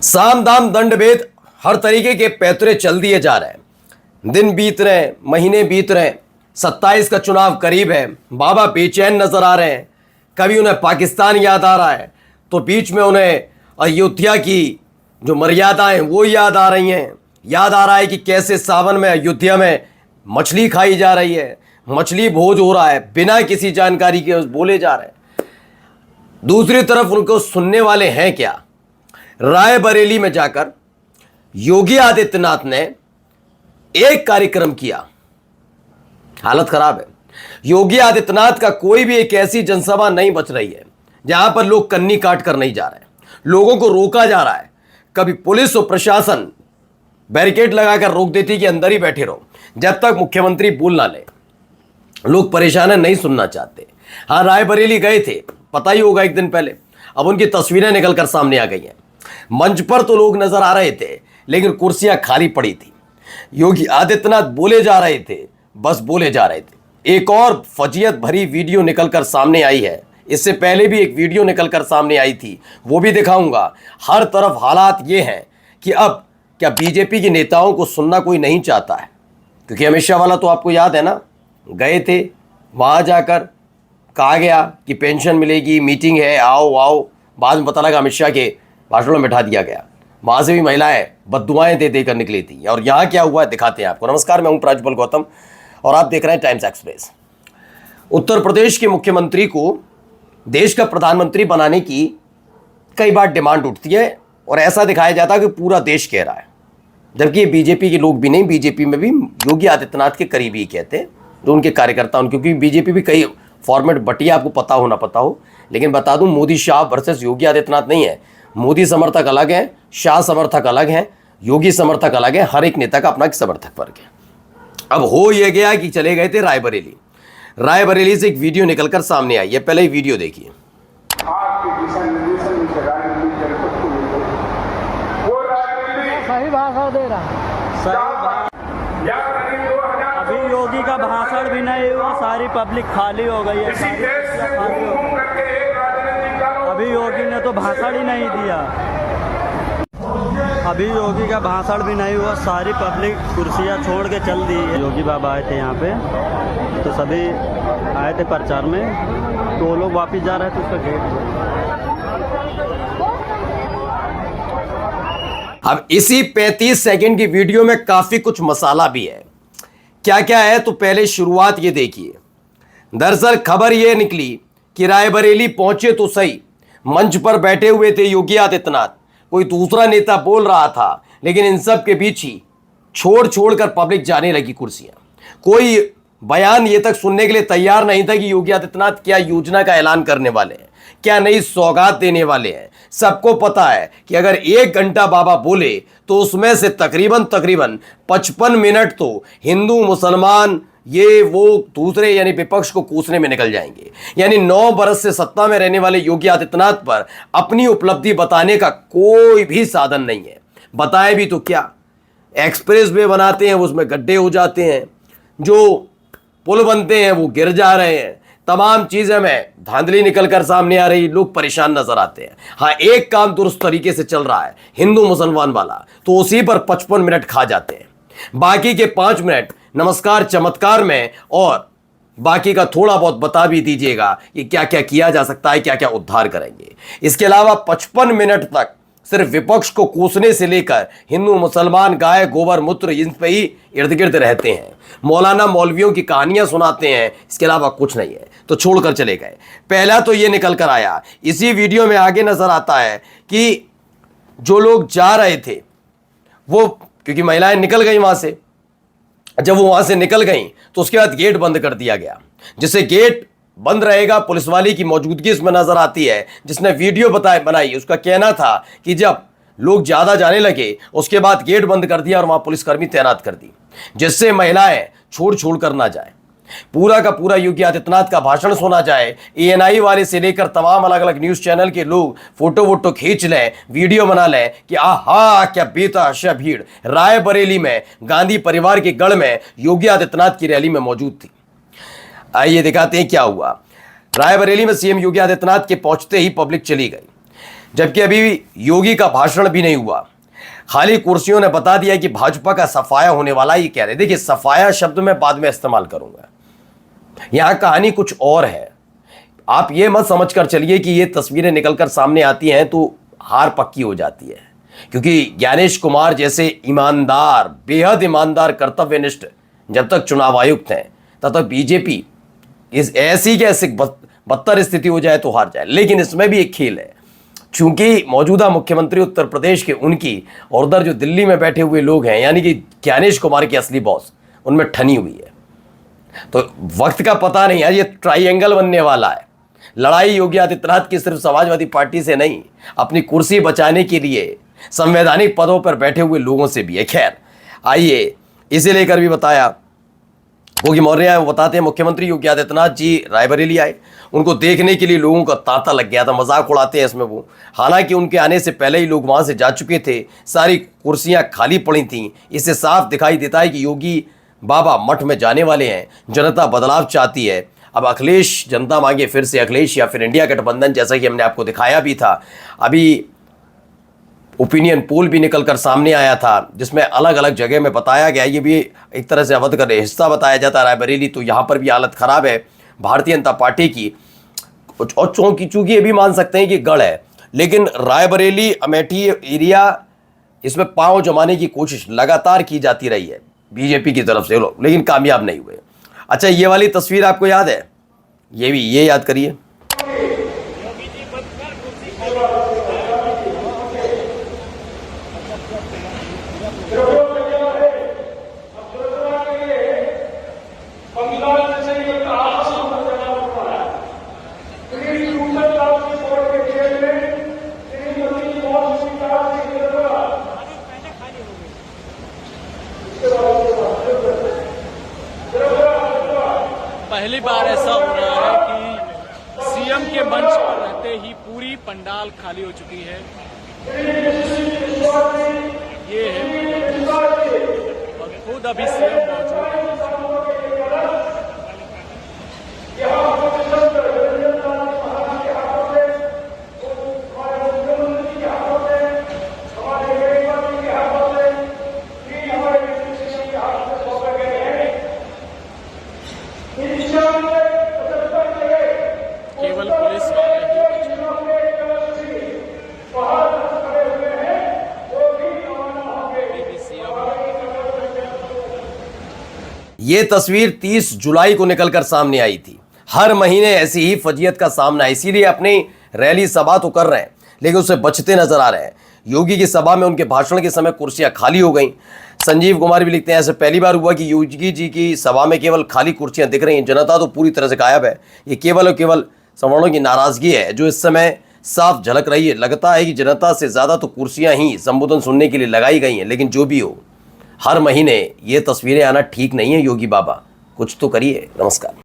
साम दाम दंड भेद हर तरीके के पैतरे चल दिए जा रहे हैं। दिन बीत रहे हैं, महीने बीत रहे हैं, 27 का चुनाव करीब है। बाबा बेचैन नजर आ रहे हैं। कभी उन्हें पाकिस्तान याद आ रहा है तो बीच में उन्हें अयोध्या की जो मर्यादाएं वो याद आ रही हैं। याद आ रहा है कि कैसे सावन में अयोध्या में मछली खाई जा रही है, मछली भोज हो रहा है, बिना किसी जानकारी के बोले जा रहे हैं। दूसरी तरफ उनको सुनने वाले हैं क्या? रायबरेली में जाकर योगी आदित्यनाथ ने एक कार्यक्रम किया। हालत खराब है। योगी आदित्यनाथ का कोई भी एक ऐसी जनसभा नहीं बच रही है जहां पर लोग कन्नी काट कर नहीं जा रहे हैं। लोगों को रोका जा रहा है। कभी पुलिस और प्रशासन बैरिकेड लगाकर रोक देती कि अंदर ही बैठे रहो जब तक मुख्यमंत्री बोल ना ले। लोग परेशान है, नहीं सुनना चाहते। हाँ, रायबरेली गए थे, पता ही होगा, एक दिन पहले। अब उनकी तस्वीरें निकलकर सामने आ गई हैं। मंच पर तो लोग नजर आ रहे थे लेकिन कुर्सियां खाली पड़ी थी। योगी आदित्यनाथ बोले जा रहे थे, बस बोले जा रहे थे। एक और फजीयत भरी वीडियो निकलकर सामने आई है। इससे पहले भी एक वीडियो निकलकर सामने आई थी, वो भी दिखाऊंगा। हर तरफ हालात ये हैं कि अब क्या बीजेपी के नेताओं को सुनना कोई नहीं चाहता है? क्योंकि अमित शाह वाला तो आपको याद है ना, गए थे, वहां जाकर कहा गया कि पेंशन मिलेगी, मीटिंग है, आओ आओ। बाद में पता लगा अमित शाह के भाषणों में बैठा दिया गया। वहां से भी महिलाएं बद्दुआएं दे देकर निकली थी। और यहां क्या हुआ दिखाते हैं आपको। नमस्कार, मैं हूं प्राज्वल गौतम और आप देख रहे हैं टाइम्स एक्सप्रेस। उत्तर प्रदेश के मुख्यमंत्री को देश का प्रधानमंत्री बनाने की कई बार डिमांड उठती है और ऐसा दिखाया जाता है कि पूरा देश कह रहा है, जबकि बीजेपी के लोग भी नहीं, बीजेपी में भी योगी आदित्यनाथ के करीबी कहते हैं, जो उनके कार्यकर्ता। क्योंकि बीजेपी भी कई फॉर्मेट बटी है, आपको पता हो ना पता हो। लेकिन बता दूं, मोदी शाह वर्सेस योगी आदित्यनाथ नहीं है। मोदी समर्थक अलग हैं, शाह समर्थक अलग हैं, योगी समर्थक अलग हैं। हर एक नेता का अपना एक समर्थक वर्ग है। अब हो यह गया कि चले गए थे रायबरेली। रायबरेली से एक वीडियो निकलकर सामने आई है। पहले ही वीडियो देखिए। सही भाषण दे रहा अभी योगी का भाषण भी नहीं हुआ, सारी पब्लिक खाली हो गई है। अभी योगी ने तो भाषण ही नहीं दिया। अभी योगी का भाषण भी नहीं हुआ, सारी पब्लिक कुर्सियां छोड़ के चल दी है। योगी बाबा आए थे यहाँ पे, तो सभी आए थे प्रचार में, तो वो लोग वापिस जा रहे थे उसका गेट। अब इसी 35 सेकंड की वीडियो में काफी कुछ मसाला भी है। क्या क्या है तो पहले शुरुआत ये देखिए। दरअसल खबर ये निकली कि रायबरेली पहुंचे तो सही, मंच पर बैठे हुए थे योगी आदित्यनाथ, कोई दूसरा नेता बोल रहा था, लेकिन इन सब के बीच ही छोड़ छोड़ कर पब्लिक जाने लगी कुर्सियां। कोई बयान ये तक सुनने के लिए तैयार नहीं था कि योगी आदित्यनाथ क्या योजना का ऐलान करने वाले हैं, क्या नई सौगात देने वाले हैं। सबको पता है कि अगर 1 घंटा बाबा बोले तो उसमें से तकरीबन 55 मिनट तो हिंदू मुसलमान ये वो दूसरे यानी विपक्ष को कोसने में निकल जाएंगे। यानी 9 बरस से सत्ता में रहने वाले योगी आदित्यनाथ पर अपनी उपलब्धि बताने का कोई भी साधन नहीं है। बताए भी तो क्या, एक्सप्रेस वे बनाते हैं उसमें गड्ढे हो जाते हैं, जो पुल बनते हैं वो गिर जा रहे हैं, तमाम चीजें में धांधली निकलकर सामने आ रही, लोग परेशान नजर आते हैं। हाँ, एक काम दुरुस्त तरीके से चल रहा है हिंदू मुसलमान वाला, तो उसी पर 55 मिनट खा जाते हैं। बाकी के 5 मिनट नमस्कार चमत्कार में, और बाकी का थोड़ा बहुत बता भी दीजिएगा कि क्या क्या किया जा सकता है, क्या क्या उद्धार करेंगे। इसके अलावा 55 मिनट तक सिर्फ विपक्ष को कोसने से लेकर हिंदू मुसलमान गाय गोबर मूत्र इन पे ही इर्द गिर्द रहते हैं। मौलाना मौलवियों की कहानियां सुनाते हैं, इसके अलावा कुछ नहीं है, तो छोड़कर चले गए। पहला तो ये निकल कर आया। इसी वीडियो में आगे नजर आता है कि जो लोग जा रहे थे वो, क्योंकि महिलाएं निकल गई वहां से, जब वो वहां से निकल गई तो उसके बाद गेट बंद कर दिया गया। जिससे गेट बंद रहेगा, पुलिस वाली की मौजूदगी इसमें नजर आती है। जिसने वीडियो बनाई उसका कहना था कि जब लोग ज्यादा जाने लगे उसके बाद गेट बंद कर दिया और वहां पुलिसकर्मी तैनात कर दी, जिससे महिलाएं छोड़ छोड़ कर ना जाए। पूरा का पूरा योगी आदित्यनाथ का भाषण सुना जाए। एएनआई वाले से लेकर तमाम अलग अलग न्यूज चैनल के लोग फोटो वोटो खींच लें, वीडियो बना लें कि आहा क्या बेतहाशा भीड़ रायबरेली में गांधी परिवार के गढ़ में योगी आदित्यनाथ की रैली में मौजूद थी। आइए दिखाते हैं क्या हुआ। रायबरेली में सीएम योगी आदित्यनाथ के पहुंचते ही पब्लिक चली गई। जबकि अभी योगी का भाषण भी नहीं हुआ, खाली कुर्सियों ने बता दिया कि भाजपा का सफाया होने वाला। ये कह रहे, देखिए सफाया शब्द मैं बाद में इस्तेमाल करूंगा, यहां कहानी कुछ और है। आप ये मत समझ कर चलिए कि ये तस्वीरें निकलकर सामने आती हैं तो हार पक्की हो जाती है, क्योंकि ज्ञानेश कुमार जैसे ईमानदार, बेहद ईमानदार, कर्तव्यनिष्ठ जब तक चुनाव आयुक्त हैं तब तक बीजेपी इस ऐसी के ऐसी बदतर स्थिति हो जाए तो हार जाए। लेकिन इसमें भी एक खेल है, चूंकि मौजूदा मुख्यमंत्री उत्तर प्रदेश के उनकी और उधर जो दिल्ली में बैठे हुए लोग हैं, यानी कि ज्ञानेश कुमार के असली बॉस, उनमें ठनी हुई है। तो वक्त का पता नहीं है, ये ट्राइएंगल बनने वाला है। लड़ाई योगी आदित्यनाथ की सिर्फ समाजवादी पार्टी से नहीं, अपनी कुर्सी बचाने के लिए संवैधानिक पदों पर बैठे हुए लोगों से भी है। खैर आइए इसे लेकर भी बताया, योगी मौर्य वो बताते हैं मुख्यमंत्री योगी आदित्यनाथ जी रायबरेली आए, उनको देखने के लिए लोगों का तांता लग गया था। मजाक उड़ाते हैं इसमें वो, हालांकि उनके आने से पहले ही लोग वहां से जा चुके थे, सारी कुर्सियां खाली पड़ी थीं। इससे साफ दिखाई देता है कि योगी बाबा मठ में जाने वाले हैं। जनता बदलाव चाहती है। अब अखिलेश जनता मांगे फिर से अखिलेश या फिर इंडिया गठबंधन, जैसा कि हमने आपको दिखाया भी था। अभी ओपिनियन पोल भी निकलकर सामने आया था, जिसमें अलग अलग जगह में बताया गया, ये भी एक तरह से अवध का हिस्सा बताया जाता है रायबरेली, तो यहाँ पर भी हालत खराब है भारतीय जनता पार्टी की। और चूंकि ये भी मान सकते हैं कि गढ़ है, लेकिन रायबरेली अमेठी एरिया, इसमें पांव जमाने की कोशिश लगातार की जाती रही है बीजेपी की तरफ से लोग, लेकिन कामयाब नहीं हुए। अच्छा, ये वाली तस्वीर आपको याद है? ये याद करिए। पहली बार ऐसा हो रहा है कि सीएम के मंच पर रहते ही पूरी पंडाल खाली हो चुकी है। ये है और खुद अभी सीएम मौजूद है। केवल पुलिस वाले ही ये तस्वीर 30 जुलाई को निकलकर सामने आई थी। हर महीने ऐसी ही फजीयत का सामना, इसीलिए अपनी रैली सभा तो कर रहे हैं लेकिन उससे बचते नजर आ रहे हैं। योगी की सभा में उनके भाषण के समय कुर्सियां खाली हो गई। संजीव कुमार भी लिखते हैं, ऐसे पहली बार हुआ कि योगी जी की सभा में केवल खाली कुर्सियां दिख रही हैं, जनता तो पूरी तरह से गायब है। ये केवल और केवल सवर्णों की नाराजगी है जो इस समय साफ झलक रही है। लगता है कि जनता से ज़्यादा तो कुर्सियां ही संबोधन सुनने के लिए लगाई गई हैं। लेकिन जो भी हो, हर महीने ये तस्वीरें आना ठीक नहीं है। योगी बाबा कुछ तो करिए। नमस्कार।